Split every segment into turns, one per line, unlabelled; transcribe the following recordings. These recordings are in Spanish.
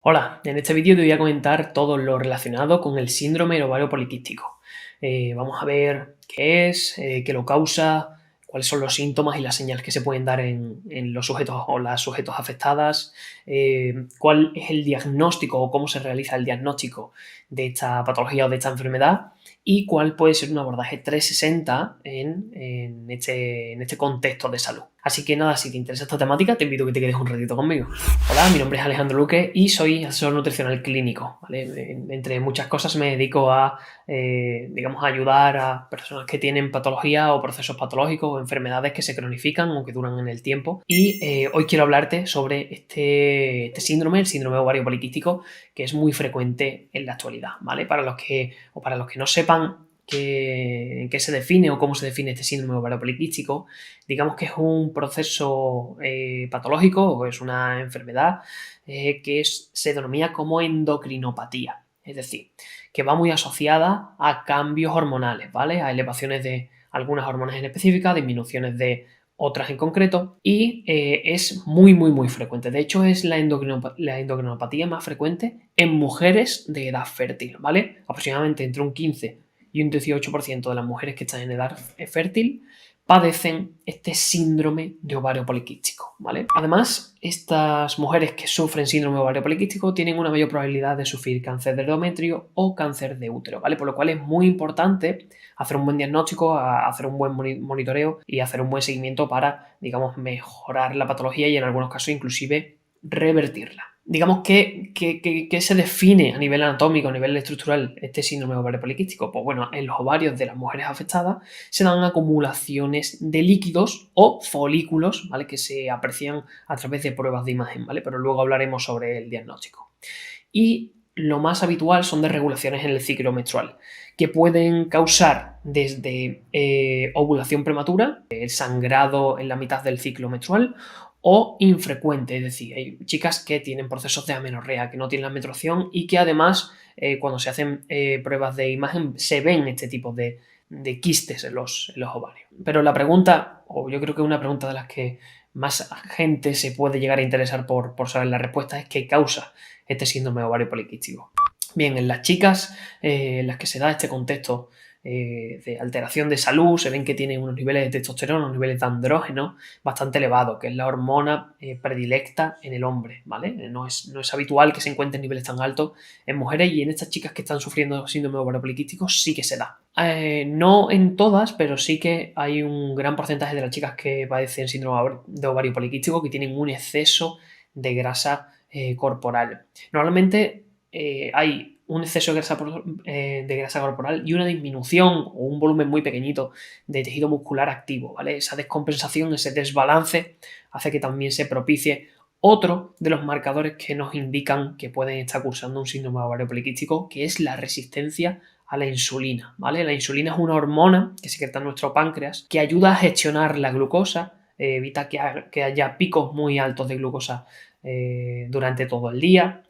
Hola, en este vídeo te voy a comentar todo lo relacionado con el síndrome del ovario poliquístico. Vamos a ver qué es, qué lo causa, cuáles son los síntomas y las señales que se pueden dar en los sujetos o las sujetos afectadas, cuál es el diagnóstico o cómo se realiza el diagnóstico de esta patología o de esta enfermedad y cuál puede ser un abordaje 360 en este contexto de salud. Así que nada, si te interesa esta temática, te invito a que te quedes un ratito conmigo. Hola, mi nombre es Alejandro Luque y soy asesor nutricional clínico, ¿vale? Entre muchas cosas me dedico a, digamos, a ayudar a personas que tienen patología o procesos patológicos o enfermedades que se cronifican o que duran en el tiempo. Y hoy quiero hablarte sobre este síndrome, el síndrome ovario poliquístico, que es muy frecuente en la actualidad, ¿vale? Para los que no sepan qué se define o cómo se define este síndrome ovario poliquístico, digamos que es un proceso patológico o es una enfermedad se denomina como endocrinopatía, es decir, que va muy asociada a cambios hormonales, ¿vale? A elevaciones de algunas hormonas en específica, disminuciones de otras en concreto, y es muy frecuente. De hecho, es la endocrinopatía más frecuente en mujeres de edad fértil, ¿vale? Aproximadamente entre un 15 y un 18% de las mujeres que están en edad fértil padecen este síndrome de ovario poliquístico, ¿vale? Además, estas mujeres que sufren síndrome de ovario poliquístico tienen una mayor probabilidad de sufrir cáncer de endometrio o cáncer de útero, ¿vale? Por lo cual es muy importante hacer un buen diagnóstico, hacer un buen monitoreo y hacer un buen seguimiento para, digamos, mejorar la patología y en algunos casos inclusive revertirla. Digamos que se define a nivel anatómico, a nivel estructural, este síndrome ovario poliquístico. Pues bueno, en los ovarios de las mujeres afectadas se dan acumulaciones de líquidos o folículos, ¿vale? Que se aprecian a través de pruebas de imagen, ¿vale? Pero luego hablaremos sobre el diagnóstico. Y lo más habitual son desregulaciones en el ciclo menstrual, que pueden causar desde ovulación prematura, el sangrado en la mitad del ciclo menstrual, o infrecuente, es decir, hay chicas que tienen procesos de amenorrea, que no tienen la menstruación y que además cuando se hacen pruebas de imagen se ven este tipo de quistes en los ovarios. Pero la pregunta, o yo creo que una pregunta de las que más gente se puede llegar a interesar por saber la respuesta es qué causa este síndrome ovario poliquístico. Bien, en las chicas en las que se da este contexto de alteración de salud, se ven que tienen unos niveles de testosterona, unos niveles de andrógeno bastante elevados, que es la hormona predilecta en el hombre, ¿vale? No es habitual que se encuentren niveles tan altos en mujeres y en estas chicas que están sufriendo síndrome ovario poliquístico sí que se da. No en todas, pero sí que hay un gran porcentaje de las chicas que padecen síndrome de ovario poliquístico que tienen un exceso de grasa corporal. Normalmente hay un exceso de grasa corporal y una disminución o un volumen muy pequeñito de tejido muscular activo, ¿vale? Esa descompensación, ese desbalance hace que también se propicie otro de los marcadores que nos indican que pueden estar cursando un síndrome ovario poliquístico, que es la resistencia a la insulina, ¿vale? La insulina es una hormona que secreta en nuestro páncreas que ayuda a gestionar la glucosa, evita que haya picos muy altos de glucosa durante todo el día.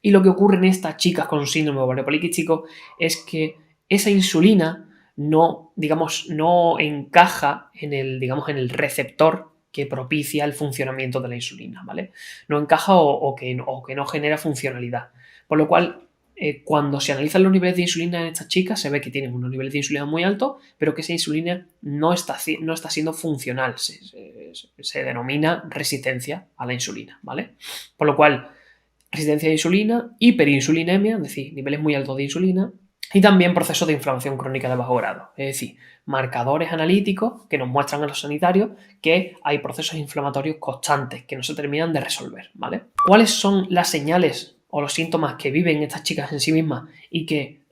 Y lo que ocurre en estas chicas con síndrome ovario poliquístico es que esa insulina no, digamos, no encaja en el receptor que propicia el funcionamiento de la insulina, ¿vale? No encaja o que no genera funcionalidad. Por lo cual, cuando se analizan los niveles de insulina en estas chicas, se ve que tienen unos niveles de insulina muy altos, pero que esa insulina no está siendo funcional. Se denomina resistencia a la insulina, ¿vale? Por lo cual, resistencia a la insulina, hiperinsulinemia, es decir, niveles muy altos de insulina, y también procesos de inflamación crónica de bajo grado, es decir, marcadores analíticos que nos muestran a los sanitarios que hay procesos inflamatorios constantes que no se terminan de resolver, ¿vale? ¿Cuáles son las señales o los síntomas que viven estas chicas en sí mismas y que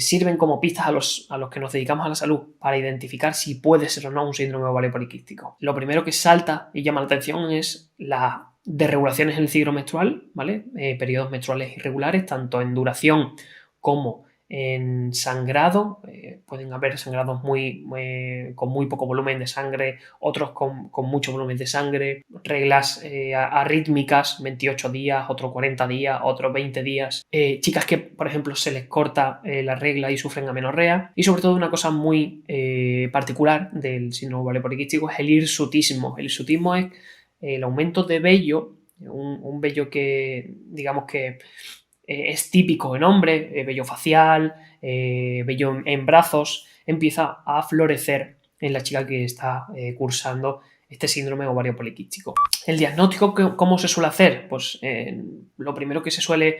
sirven como pistas a los que nos dedicamos a la salud para identificar si puede ser o no un síndrome ovario poliquístico? Lo primero que salta y llama la atención es la desregulaciones en el ciclo menstrual, ¿vale? Periodos menstruales irregulares, tanto en duración como en sangrado. Pueden haber sangrados con muy poco volumen de sangre, otros con mucho volumen de sangre, reglas arrítmicas, 28 días, otros 40 días, otros 20 días. Chicas que, por ejemplo, se les corta la regla y sufren amenorrea. Y sobre todo una cosa muy particular del síndrome ovario poliquístico es el hirsutismo. El hirsutismo es el aumento de vello un vello que, digamos que es típico en hombres, vello facial, vello en brazos, empieza a florecer en la chica que está cursando este síndrome ovario poliquístico. El diagnóstico, ¿cómo se suele hacer? Pues lo primero que se suele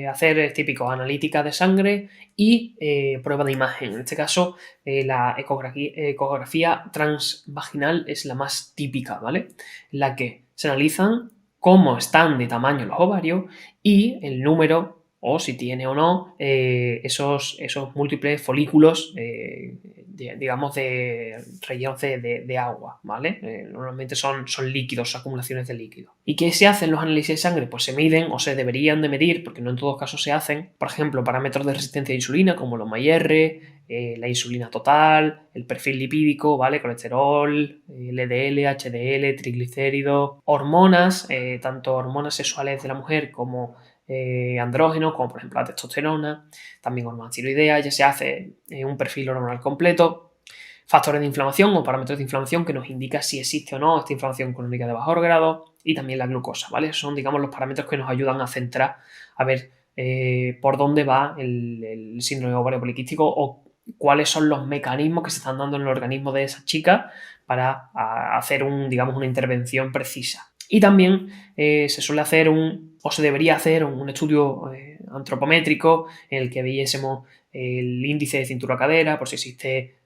hacer es típico, analítica de sangre y prueba de imagen. En este caso, la ecografía transvaginal es la más típica, ¿vale? En la que se analizan cómo están de tamaño los ovarios y el número, o si tiene o no, esos múltiples folículos, digamos, rellenos de agua, ¿vale? Normalmente son líquidos, líquidos, acumulaciones de líquido. ¿Y qué se hacen los análisis de sangre? Pues se miden o se deberían de medir, porque no en todos casos se hacen, por ejemplo, parámetros de resistencia a insulina como los MyR, la insulina total, el perfil lipídico, ¿vale? Colesterol, LDL, HDL, triglicéridos, hormonas, tanto hormonas sexuales de la mujer como andrógenos, como por ejemplo la testosterona, también hormonas tiroideas, ya se hace un perfil hormonal completo, factores de inflamación o parámetros de inflamación que nos indica si existe o no esta inflamación crónica de bajo grado y también la glucosa, ¿vale? Son, digamos, los parámetros que nos ayudan a centrar, a ver por dónde va el síndrome ovario poliquístico o cuáles son los mecanismos que se están dando en el organismo de esa chica para hacer digamos, una intervención precisa. Y también se suele hacer o se debería hacer un estudio antropométrico en el que viésemos el índice de cintura-cadera, por si existe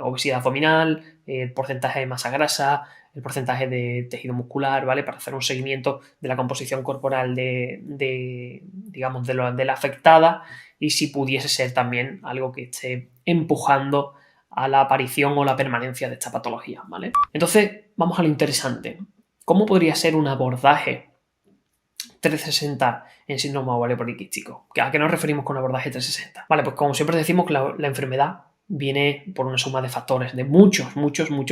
obesidad abdominal, el porcentaje de masa grasa, el porcentaje de tejido muscular, ¿vale? Para hacer un seguimiento de la composición corporal digamos, de la afectada y si pudiese ser también algo que esté empujando a la aparición o la permanencia de esta patología, ¿vale? Entonces, vamos a lo interesante. ¿Cómo podría ser un abordaje 360 en síndrome ovario poliquístico? ¿A qué nos referimos con abordaje 360? Vale, pues como siempre decimos que la enfermedad viene por una suma de factores, de muchos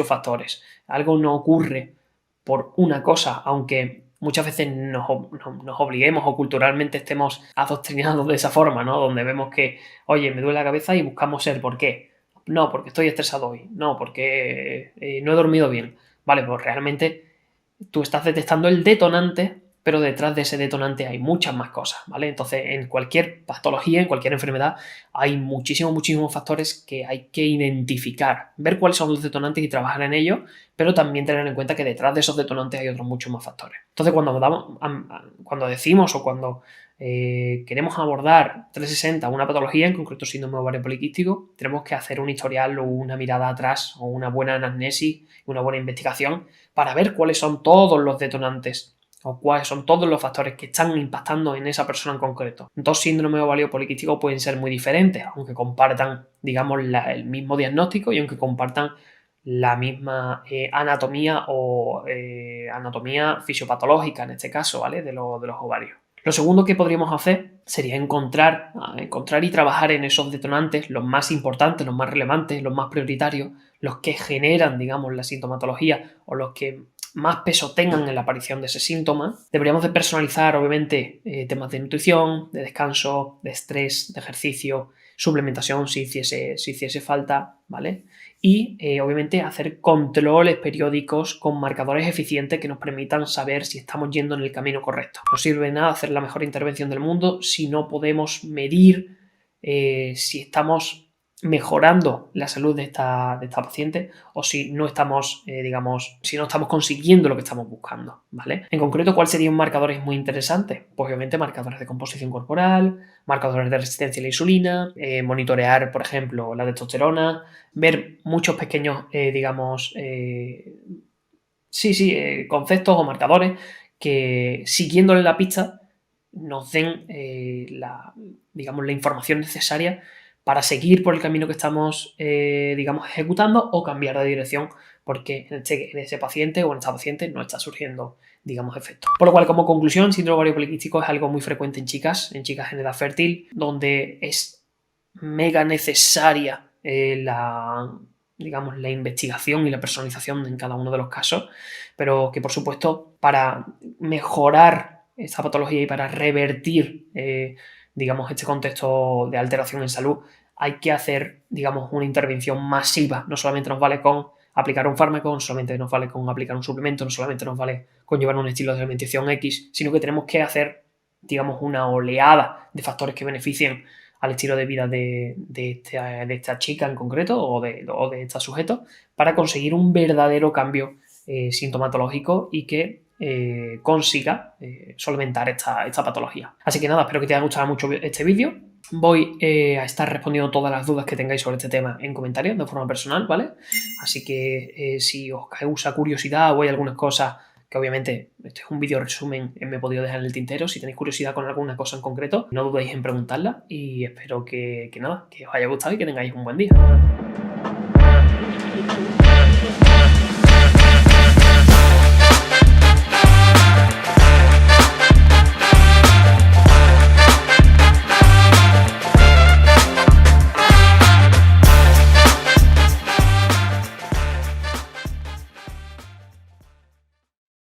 factores. Algo no ocurre por una cosa, aunque muchas veces nos obliguemos o culturalmente estemos adoctrinados de esa forma, ¿no? Donde vemos que, oye, me duele la cabeza y buscamos el por qué. No, porque estoy estresado hoy. No, porque no he dormido bien. Vale, pues realmente tú estás detectando el detonante, pero detrás de ese detonante hay muchas más cosas, ¿vale? Entonces, en cualquier patología, en cualquier enfermedad, hay muchísimos factores que hay que identificar, ver cuáles son los detonantes y trabajar en ellos, pero también tener en cuenta que detrás de esos detonantes hay otros muchos más factores. Entonces, cuando decimos o cuando queremos abordar 360 una patología, en concreto síndrome ovario poliquístico, tenemos que hacer un historial o una mirada atrás o una buena anamnesis, una buena investigación para ver cuáles son todos los detonantes o cuáles son todos los factores que están impactando en esa persona en concreto. Dos síndromes ovario poliquísticos pueden ser muy diferentes, aunque compartan, digamos, el mismo diagnóstico y aunque compartan la misma anatomía o anatomía fisiopatológica, en este caso, ¿vale? De los ovarios. Lo segundo que podríamos hacer sería encontrar y trabajar en esos detonantes, los más importantes, los más relevantes, los más prioritarios, los que generan, digamos, la sintomatología o los que más peso tengan en la aparición de ese síntoma. Deberíamos de personalizar, obviamente, temas de nutrición, de descanso, de estrés, de ejercicio, suplementación si hiciese falta, ¿vale? Y, obviamente, hacer controles periódicos con marcadores eficientes que nos permitan saber si estamos yendo en el camino correcto. No sirve de nada hacer la mejor intervención del mundo si no podemos medir si estamos mejorando la salud de esta paciente o si no estamos, si no estamos consiguiendo lo que estamos buscando, ¿vale? En concreto, ¿cuáles serían marcadores muy interesantes? Pues obviamente marcadores de composición corporal, marcadores de resistencia a la insulina, monitorear, por ejemplo, la testosterona, ver muchos pequeños, conceptos o marcadores que, siguiéndole la pista, nos den la información necesaria para seguir por el camino que estamos, ejecutando o cambiar de dirección porque en ese paciente o en esta paciente no está surgiendo, efecto. Por lo cual, como conclusión, síndrome ovario poliquístico es algo muy frecuente en chicas en edad fértil, donde es mega necesaria la investigación y la personalización en cada uno de los casos, pero que, por supuesto, para mejorar esta patología y para revertir, este contexto de alteración en salud, hay que hacer, una intervención masiva. No solamente nos vale con aplicar un fármaco, no solamente nos vale con aplicar un suplemento, no solamente nos vale con llevar un estilo de alimentación X, sino que tenemos que hacer, digamos, una oleada de factores que beneficien al estilo de vida de esta chica en concreto o de este sujeto para conseguir un verdadero cambio sintomatológico y que consiga solventar esta patología. Así que nada, espero que te haya gustado mucho este vídeo. Voy a estar respondiendo todas las dudas que tengáis sobre este tema en comentarios de forma personal, ¿vale? Así que si os causa curiosidad o hay algunas cosas que obviamente este es un vídeo resumen, me he podido dejar en el tintero. Si tenéis curiosidad con alguna cosa en concreto, no dudéis en preguntarla y espero que nada, que os haya gustado y que tengáis un buen día.